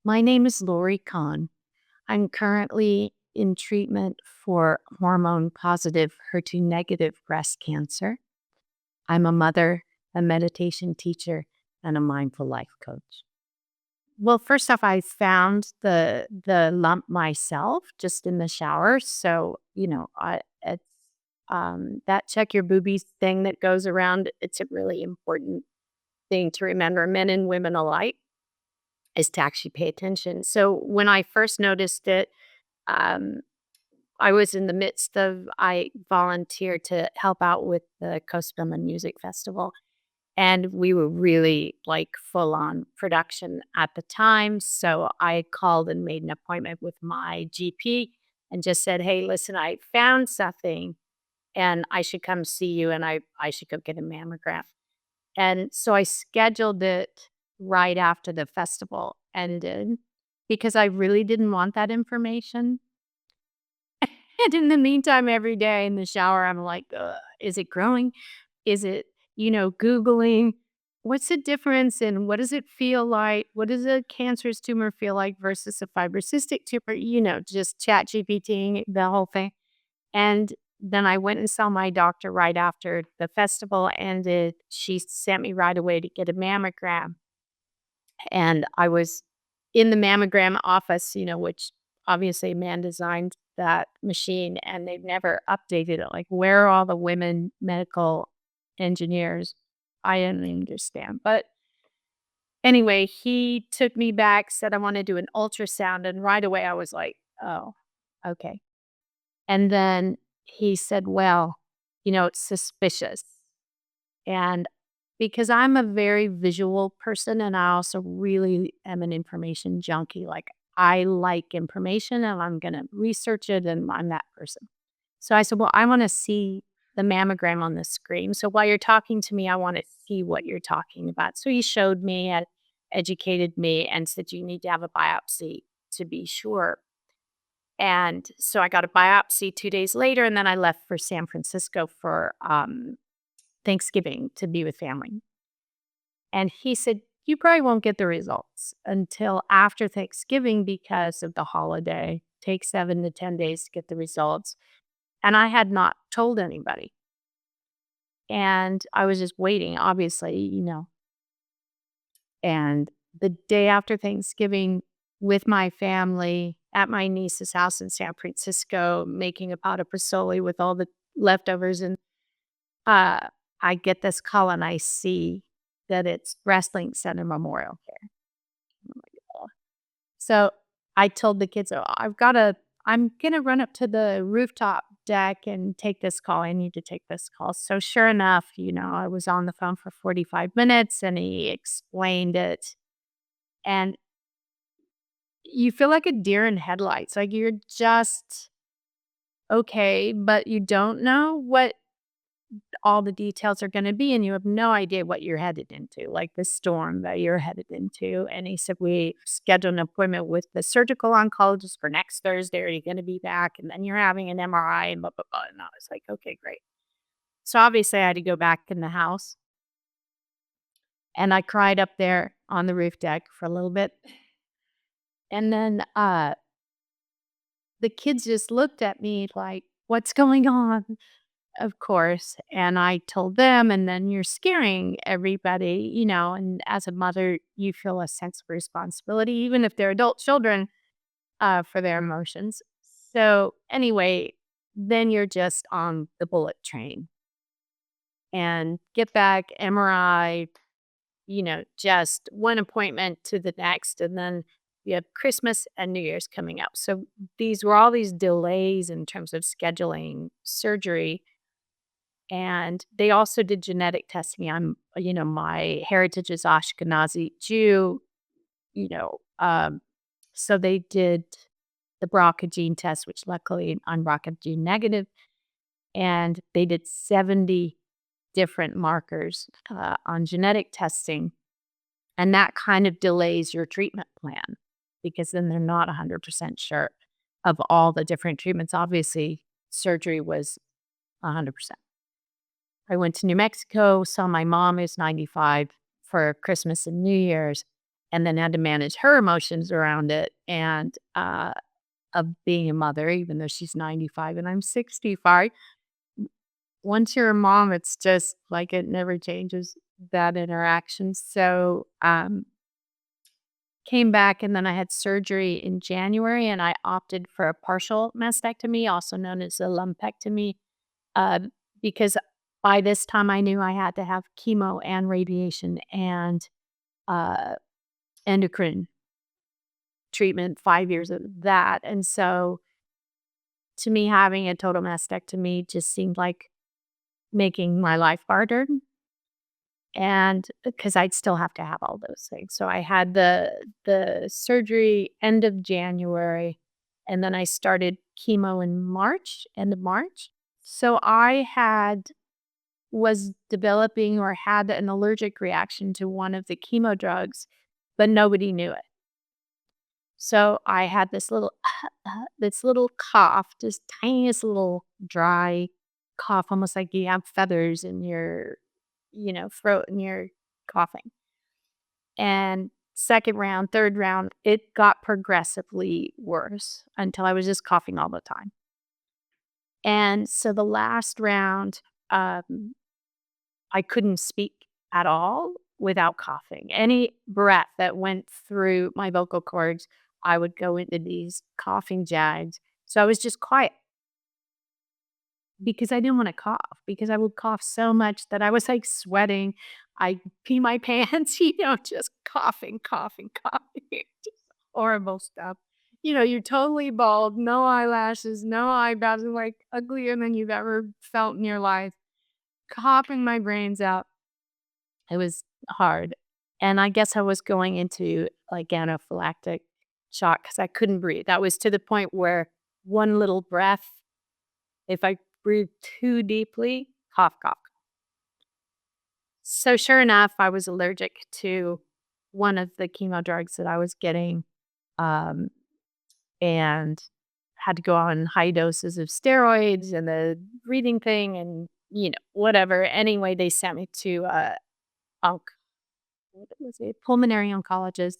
My name is Lori KAHN. I'm currently in treatment for hormone positive, HER2 negative breast cancer. I'm a mother, a meditation teacher, and a mindful life coach. Well, first off, I found the lump myself just in the shower. So, it's that check your boobies thing that goes around. It's a really important thing to remember, men and women alike, is to actually pay attention. So when I first noticed it, um, I was in the midst of I volunteered to help out with the Coast Film and Music Festival, and we were really, like, full on production at the time, so I called and made an appointment with my GP and just said, "Hey, listen, I found something, and I should come see you, and I should go get a mammogram." And so I scheduled it right after the festival ended because I really didn't want that information. And in the meantime, every day in the shower, I'm like, "Ugh, is it growing? Is it, Googling what's the difference and what does it feel like? What does a cancerous tumor feel like versus a fibrocystic tumor?" Just chat GPTing the whole thing. And then I went and saw my doctor right after the festival ended. She sent me right away to get a mammogram. And I was in the mammogram office, which obviously a man designed that machine and they've never updated it. Like, where are all the women medical engineers? I don't understand. But anyway, he took me back, said I want to do an ultrasound. And right away I was like, oh, okay. And then he said, well, it's suspicious. And because I'm a very visual person and I also really am an information junkie, like I like information and I'm going to research it and I'm that person. So I said, well, I want to see the mammogram on the screen. So while you're talking to me, I want to see what you're talking about. So he showed me and educated me and said, you need to have a biopsy to be sure. And so I got a biopsy 2 days later, and then I left for San Francisco for Thanksgiving to be with family. And he said, "You probably won't get the results until after Thanksgiving because of the holiday. Takes 7 to 10 days to get the results." And I had not told anybody. And I was just waiting, obviously. And the day after Thanksgiving with my family at my niece's house in San Francisco, making a pot of pozole with all the leftovers. And uh, I get this call and I see that it's Wrestling Center Memorial Care. I'm like, "Oh." So I told the kids, "Oh, I'm gonna run up to the rooftop deck and take this call. I need to take this call." So sure enough, I was on the phone for 45 minutes and he explained it. And you feel like a deer in headlights. Like you're just okay, but you don't know what all the details are gonna be, and you have no idea what you're headed into, like the storm that you're headed into. And he said, "We scheduled an appointment with the surgical oncologist for next Thursday. Are you gonna be back? And then you're having an MRI and blah, blah, blah." And I was like, "Okay, great." So obviously I had to go back in the house and I cried up there on the roof deck for a little bit. And then the kids just looked at me like, "What's going on?" Of course, and I told them, and then you're scaring everybody, and as a mother, you feel a sense of responsibility, even if they're adult children, for their emotions. So, anyway, then you're just on the bullet train and get back, MRI, just one appointment to the next, and then you have Christmas and New Year's coming up. So, these were all these delays in terms of scheduling surgery. And they also did genetic testing. My heritage is Ashkenazi Jew, you know, um, so they did the BRCA gene test, which luckily I'm BRCA gene negative, and they did 70 different markers on genetic testing. And that kind of delays your treatment plan because then they're not 100% sure of all the different treatments. Obviously, surgery was 100%. I went to New Mexico, saw my mom, who's 95, for Christmas and New Year's, and then had to manage her emotions around it and, of being a mother, even though she's 95 and I'm 65. Once you're a mom, it's just like it never changes, that interaction. So, came back and then I had surgery in January and I opted for a partial mastectomy, also known as a lumpectomy, uh, because by this time I knew I had to have chemo and radiation and uh, endocrine treatment, 5 years of that. And so to me, having a total mastectomy just seemed like making my life harder. And because I'd still have to have all those things. So I had the surgery end of January, and then I started chemo in March, end of March. So I had was developing or had an allergic reaction to one of the chemo drugs, but nobody knew it. So I had this little this little cough, this tiniest little dry cough, almost like you have feathers in your, throat and you're coughing. And second round, third round, it got progressively worse until I was just coughing all the time. And so the last round, I couldn't speak at all without coughing. Any breath that went through my vocal cords, I would go into these coughing jags. So I was just quiet because I didn't want to cough because I would cough so much that I was like sweating. I pee my pants, just coughing, coughing, coughing. Just horrible stuff. You're totally bald, no eyelashes, no eyebrows, and like uglier than you've ever felt in your life. Coughing my brains out. It was hard. And I guess I was going into like anaphylactic shock because I couldn't breathe. That was to the point where one little breath, if I breathed too deeply, cough, cough. So sure enough, I was allergic to one of the chemo drugs that I was getting, um, and had to go on high doses of steroids and the breathing thing and, whatever. Anyway, they sent me to onc what was it? Pulmonary oncologist.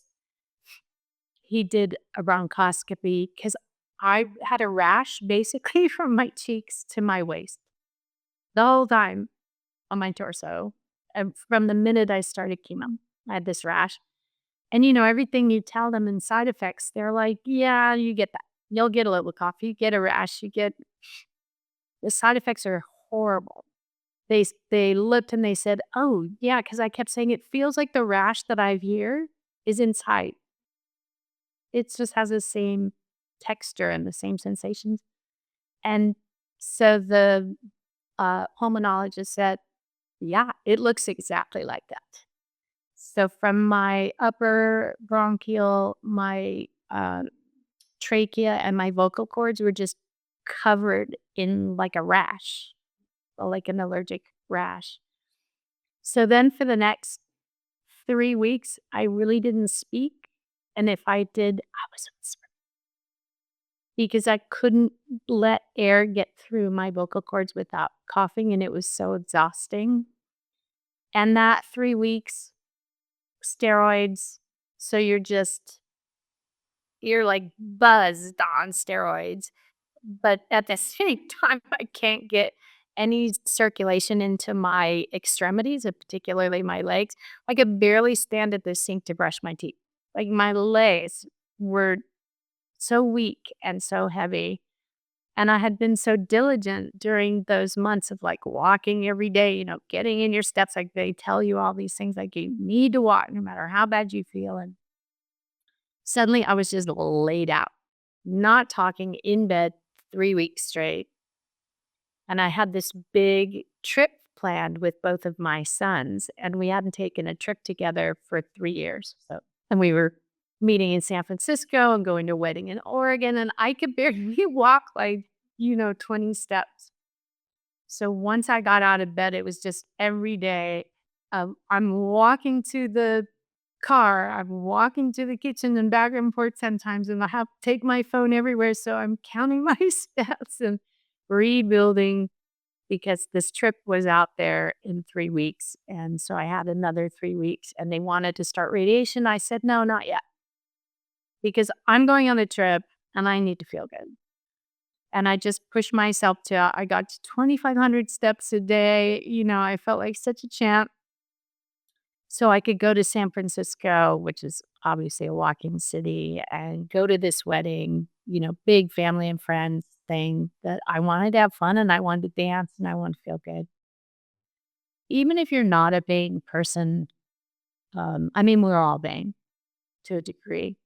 He did a bronchoscopy because I had a rash basically from my cheeks to my waist the whole time on my torso. And from the minute I started chemo, I had this rash. And everything you tell them in side effects, they're like, yeah, you get that. You'll get a little cough, you get a rash, the side effects are horrible. They looked and they said, oh, yeah, because I kept saying it feels like the rash that I have here is inside. It just has the same texture and the same sensations. And so the pulmonologist said, yeah, it looks exactly like that. So from my upper bronchial, my trachea, and my vocal cords were just covered in like a rash, or like an allergic rash. So then for the next 3 weeks, I really didn't speak. And if I did, I was whispering because I couldn't let air get through my vocal cords without coughing. And it was so exhausting. And that 3 weeks, steroids. So you're like buzzed on steroids. But at the same time, I can't get any circulation into my extremities, and particularly my legs. I could barely stand at the sink to brush my teeth. Like my legs were so weak and so heavy. And I had been so diligent during those months of like walking every day, getting in your steps. Like they tell you all these things like you need to walk no matter how bad you feel. And suddenly I was just laid out, not talking in bed 3 weeks straight. And I had this big trip planned with both of my sons, and we hadn't taken a trip together for 3 years. And we were meeting in San Francisco and going to a wedding in Oregon, and I could barely walk like, 20 steps. So once I got out of bed, it was just every day. I'm walking to the car, I'm walking to the kitchen and back and forth 10 times, and I have to take my phone everywhere. So I'm counting my steps and rebuilding because this trip was out there in 3 weeks, and so I had another 3 weeks, and they wanted to start radiation. I said, "No, not yet, because I'm going on a trip, and I need to feel good." And I just pushed myself to I got to 2,500 steps a day, I felt like such a champ. So I could go to San Francisco, which is obviously a walking city, and go to this wedding, big family and friends thing that I wanted to have fun and I wanted to dance and I wanted to feel good. Even if you're not a vain person, I mean, we're all vain to a degree,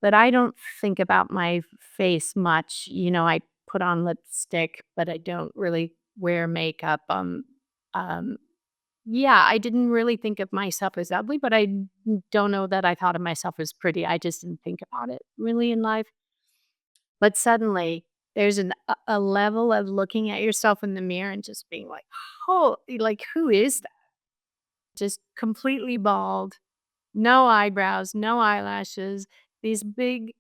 but I don't think about my face much. I put on lipstick, but I don't really wear makeup. Um, Yeah, I didn't really think of myself as ugly, but I don't know that I thought of myself as pretty. I just didn't think about it really in life. But suddenly, there's a level of looking at yourself in the mirror and just being like, "Oh, like, who is that?" Just completely bald, no eyebrows, no eyelashes, these big,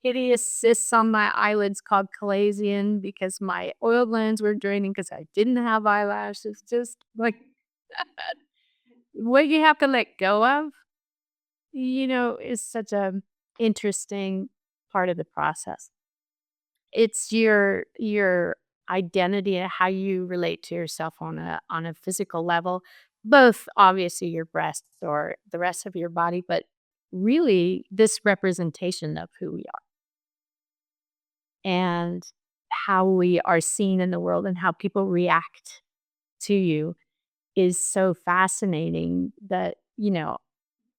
hideous cysts on my eyelids called chalazion because my oil glands were draining because I didn't have eyelashes. Just like what you have to let go of, is such a interesting part of the process. It's your identity and how you relate to yourself on a physical level, both obviously your breasts or the rest of your body, but really this representation of who we are and how we are seen in the world and how people react to you is so fascinating that,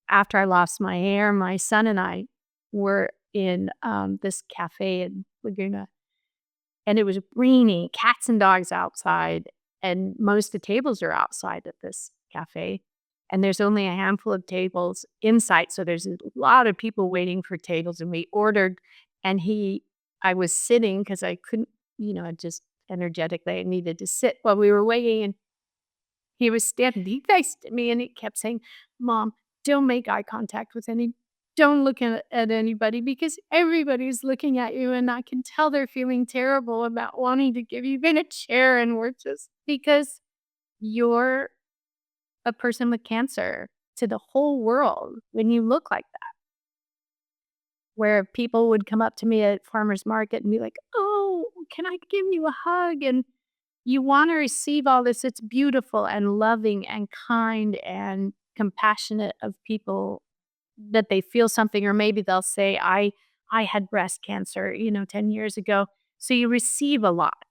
after I lost my hair, my son and I were in, this cafe in Laguna, and it was rainy, cats and dogs outside, and most of the tables are outside at this cafe, and there's only a handful of tables inside, so there's a lot of people waiting for tables, and we ordered, and I was sitting because I couldn't, just energetically, I needed to sit while we were waiting, and he was standing, he faced me and he kept saying, "Mom, don't make eye contact with don't look at anybody because everybody's looking at you and I can tell they're feeling terrible about wanting to give you even a chair and we're just because you're a person with cancer to the whole world when you look like that." Where people would come up to me at farmer's market and be like, "Oh, can I give you a hug?" And you wanna receive all this, it's beautiful and loving and kind and compassionate of people that they feel something, or maybe they'll say, "I had breast cancer, 10 years ago." So you receive a lot,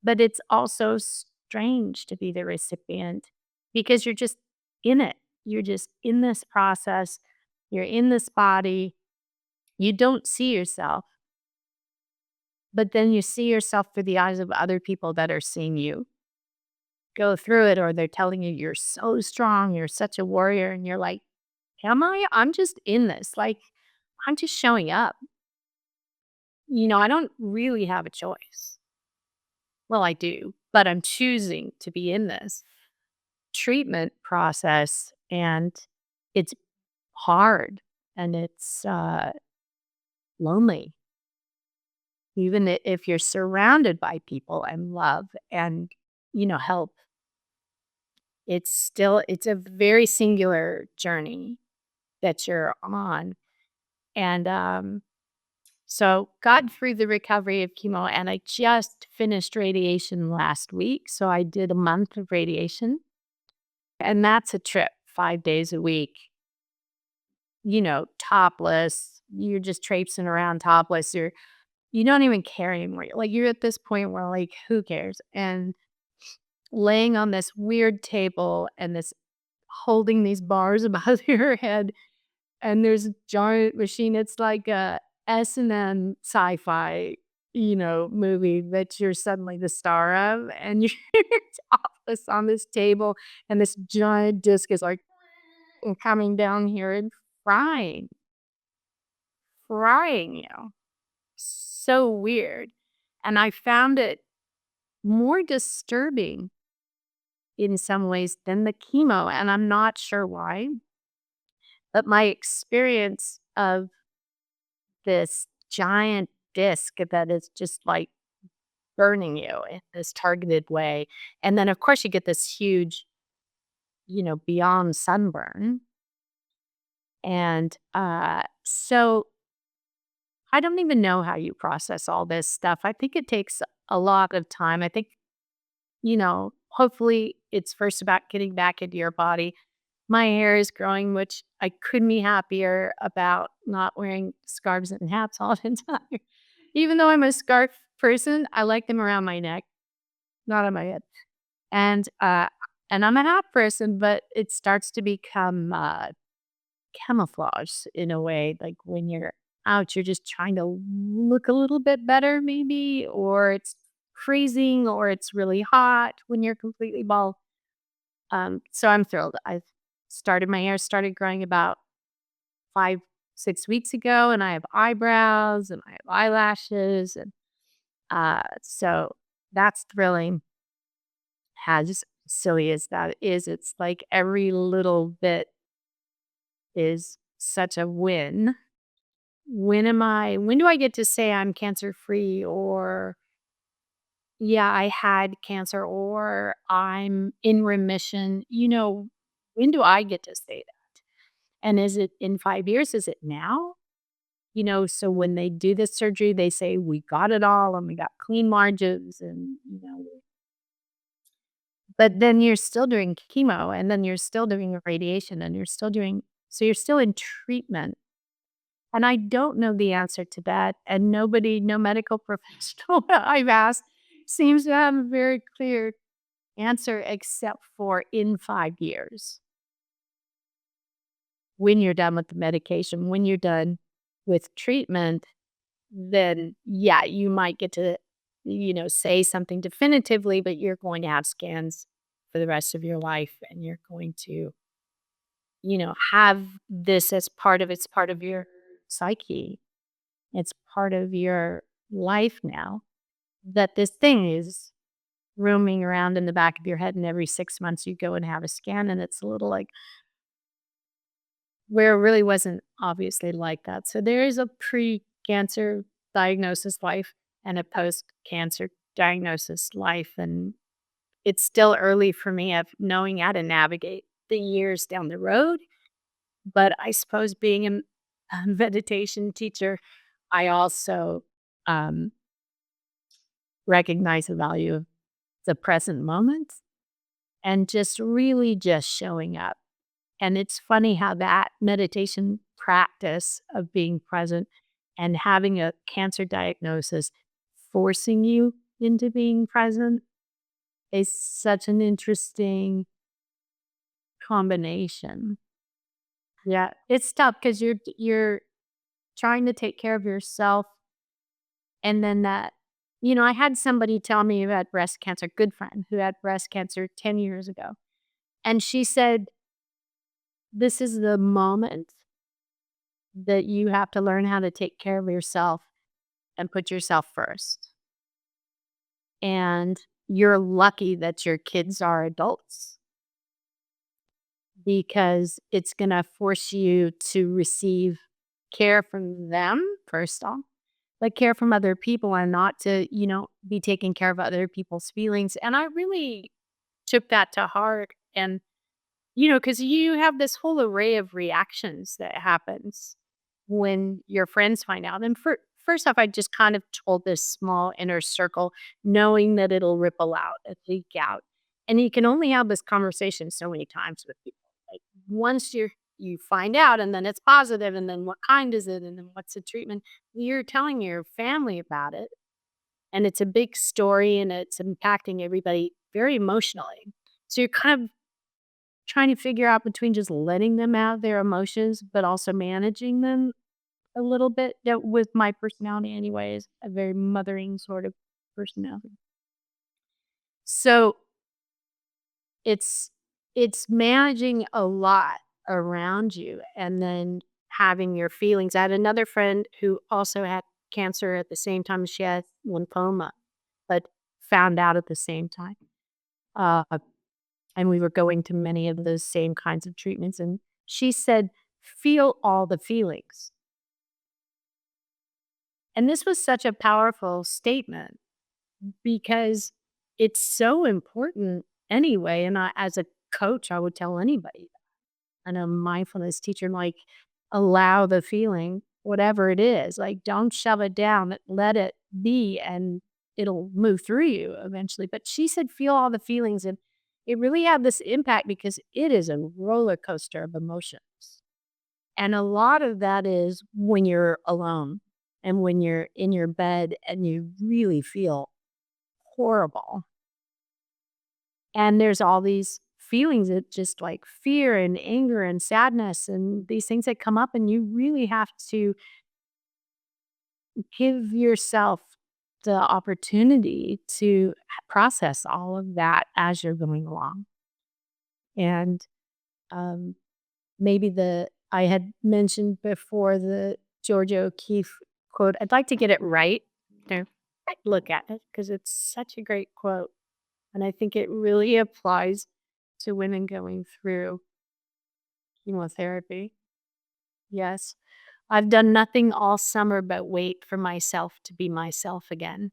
but it's also strange to be the recipient because you're just in it. You're just in this process, you're in this body, you don't see yourself, but then you see yourself through the eyes of other people that are seeing you go through it, or they're telling you you're so strong, you're such a warrior, and you're like, "Am I? I'm just in this. Like, I'm just showing up. I don't really have a choice." Well, I do, but I'm choosing to be in this treatment process, and it's hard and it's lonely. Even if you're surrounded by people and love and help, it's a very singular journey that you're on. And, so got through the recovery of chemo and I just finished radiation last week. So I did a month of radiation and that's a trip, 5 days a week, topless. You're just traipsing around topless. You don't even care anymore. Like you're at this point where like, who cares? And laying on this weird table and this holding these bars above your head. And there's a giant machine, it's like a S&M sci-fi, movie that you're suddenly the star of, and you're topless on this table, and this giant disc is like coming down here and frying, frying you. So weird. And I found it more disturbing in some ways than the chemo, and I'm not sure why, but my experience of this giant disc that is just like burning you in this targeted way. And then, of course, you get this huge, beyond sunburn. And so I don't even know how you process all this stuff. I think it takes a lot of time. I think, hopefully it's first about getting back into your body. My hair is growing, which I couldn't be happier about not wearing scarves and hats all the time. Even though I'm a scarf person, I like them around my neck, not on my head. And and I'm a hat person, but it starts to become camouflage in a way. Like when you're out, you're just trying to look a little bit better, maybe, or it's freezing, or it's really hot when you're completely bald. So I'm thrilled. I've started my hair started growing about 5, 6 weeks ago, and I have eyebrows and I have eyelashes, and so that's thrilling. As silly as that is, it's like every little bit is such a win. When do I get to say I'm cancer free, or yeah, I had cancer, or I'm in remission? When do I get to say that? And is it in 5 years? Is it now? So when they do this surgery, they say, we got it all and we got clean margins, and, but then you're still doing chemo, and then you're still doing radiation, and so you're still in treatment. And I don't know the answer to that. And no medical professional I've asked seems to have a very clear answer, except for in 5 years, when you're done with the medication, when you're done with treatment, then yeah, you might get to, say something definitively, but you're going to have scans for the rest of your life, and you're going to, have this as it's part of your psyche. It's part of your life now, that this thing is roaming around in the back of your head, and every 6 months you go and have a scan, and it's a little like, where it really wasn't obviously like that. So there is a pre-cancer diagnosis life and a post-cancer diagnosis life, and it's still early for me of knowing how to navigate the years down the road. But I suppose being a meditation teacher, I also um, recognize the value of the present moment, and just really just showing up. And it's funny how that meditation practice of being present and having a cancer diagnosis forcing you into being present is such an interesting combination. Yeah, it's tough because you're trying to take care of yourself, and then I had somebody tell me who had breast cancer, good friend who had breast cancer 10 years ago, and she said, "This is the moment that you have to learn how to take care of yourself and put yourself first. And you're lucky that your kids are adults, because it's going to force you to receive care from them first off, but care from other people, and not to, be taking care of other people's feelings." And I really took that to heart. And, because you have this whole array of reactions that happens when your friends find out. And first off, I just kind of told this small inner circle, knowing that it'll ripple out and leak out. And you can only have this conversation so many times with people. Like once you find out, and then it's positive, and then what kind is it, and then what's the treatment, you're telling your family about it. And it's a big story, and it's impacting everybody very emotionally. So you're kind of trying to figure out between just letting them out their emotions, but also managing them a little bit. That with my personality anyways, a very mothering sort of personality. So it's it's managing a lot around you, and then having your feelings. I had another friend who also had cancer at the same time. She had lymphoma, but found out at the same time. Uh, and we were going to many of those same kinds of treatments. And she said, feel all the feelings. And this was such a powerful statement, because it's so important anyway. And as a coach, I would tell anybody, and a mindfulness teacher, like, allow the feeling, whatever it is, like, don't shove it down, let it be, and it'll move through you eventually. But she said, feel all the feelings. And it really had this impact because it is a roller coaster of emotions. And a lot of that is when you're alone and when you're in your bed and you really feel horrible. And there's all these feelings that just like fear and anger and sadness and these things that come up, and you really have to give yourself the opportunity to process all of that as you're going along. And um, maybe I had mentioned before the Georgia O'Keeffe quote. I'd like to get it right. You know, look at it because it's such a great quote. And I think it really applies to women going through chemotherapy. Yes. I've done nothing all summer but wait for myself to be myself again.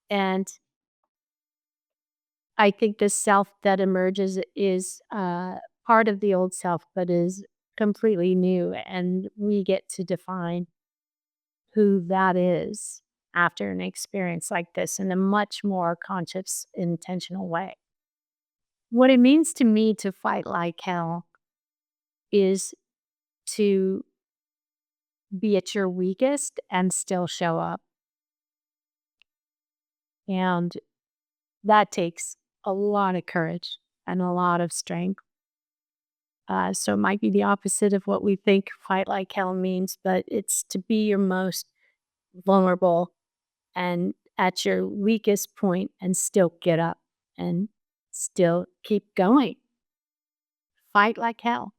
And I think the self that emerges is part of the old self, but is completely new. And we get to define who that is after an experience like this in a much more conscious, intentional way. What it means to me to fight like hell is to be at your weakest and still show up. And that takes a lot of courage and a lot of strength. So it might be the opposite of what we think fight like hell means, but it's to be your most vulnerable and at your weakest point and still get up and still keep going. Fight like hell.